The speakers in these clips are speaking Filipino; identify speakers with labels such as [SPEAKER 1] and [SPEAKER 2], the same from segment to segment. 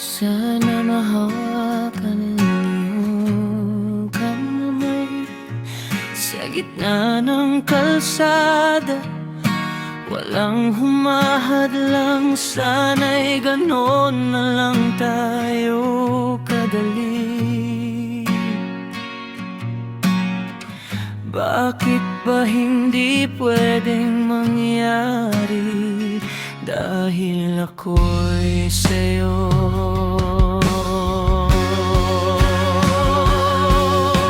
[SPEAKER 1] Sana mahawakan ng iyong kamay sa gitna ng kalsada, walang humahadlang. Sana'y ganon na lang tayo kadali. Bakit ba hindi pwedeng mangyari? Dahil ako'y sa'yo.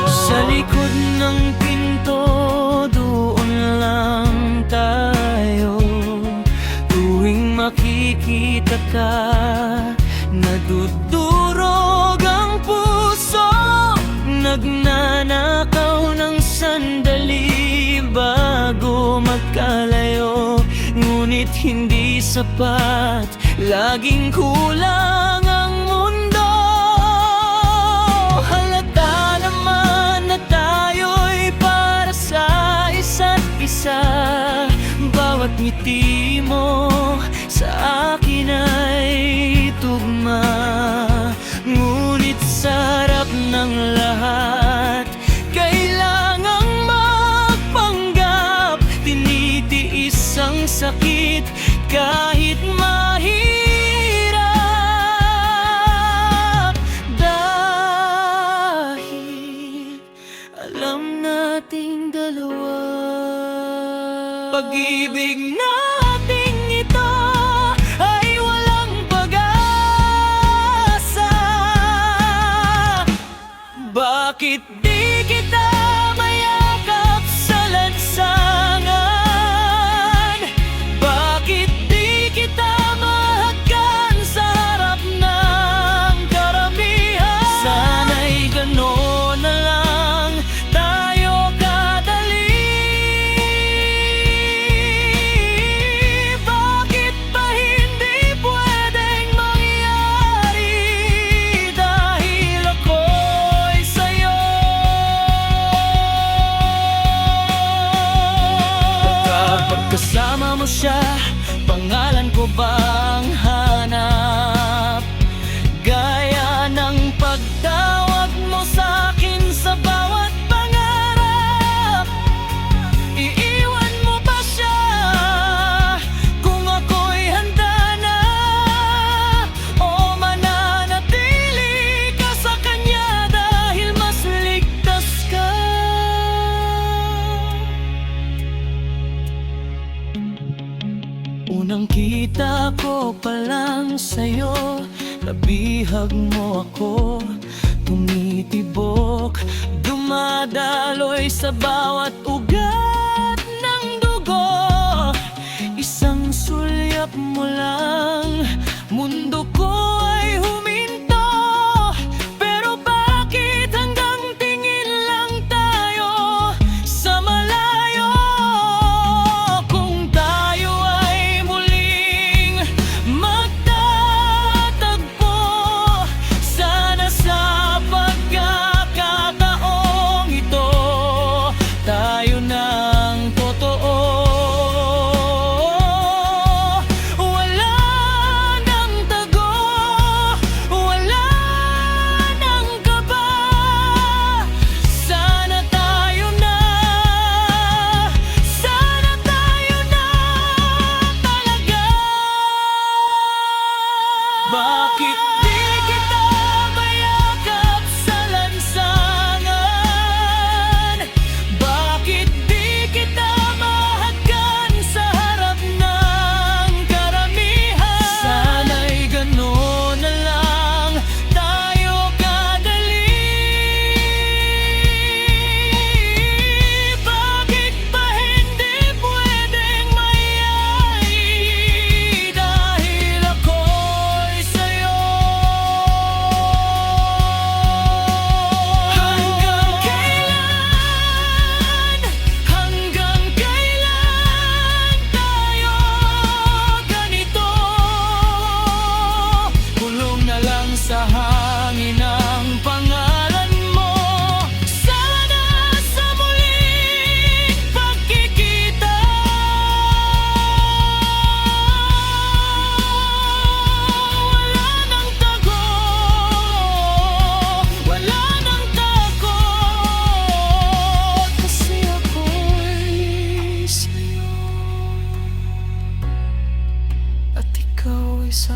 [SPEAKER 1] Sa likod ng pinto, doon lang tayo. Tuwing makikita ka, nadudurog ang puso. Nagnanakaw ng sandali bago magkalayo. Ngunit hindi sapat, laging kulang ang mundo. Halata naman na tayo'y para sa isa't isa. Bawat ngiti mo sa akin ay tugma. Ngunit sa harap ng lahat, kailangang magpanggap. Tinitiis ang sakit kahit mahirap. Dahil alam nating dalawa, pag-ibig nating ito ay walang pag-asa. Bakit di kita mayakap sa lansangan? Bakit di kita mahagkan sa harap ng karamihan? Sana'y gano'n na lang tayo kadali. Bakit ba hindi pwedeng mangyari? Dahil ako'y sa'yo. Kapag kasama mo siya, pangalan ko bang hanap? Gaya ng pagtawag mo sa'kin sa bawat pangarap. Iiwan mo ba siya kung ako'y handa na? O mananatili ka sa kanya dahil mas ligtas ka? Unang kita ko pa lang sa'yo, nabihag mo ako, tumitibok, dumadaloy sa bawat ugat ng dugo. Isang sulyap mo lang, mundo ko ay huminto. Pero bakit hanggang tingin lang tayo sa malayo? Kung tayo ay muling magtatagpo, sana sa pagkakataong ito tayo ng totoo. Wala nang tago, wala nang kaba. Sana tayo na, sana tayo na talaga. Bakit di kita mayakap sa lansangan? Bakit di kita mahagkan sa harap ng karamihan? Sana'y gano'n na lang tayo kadali. Bakit ba hindi pwedeng mayari? Dahil ako'y sa'yo. sa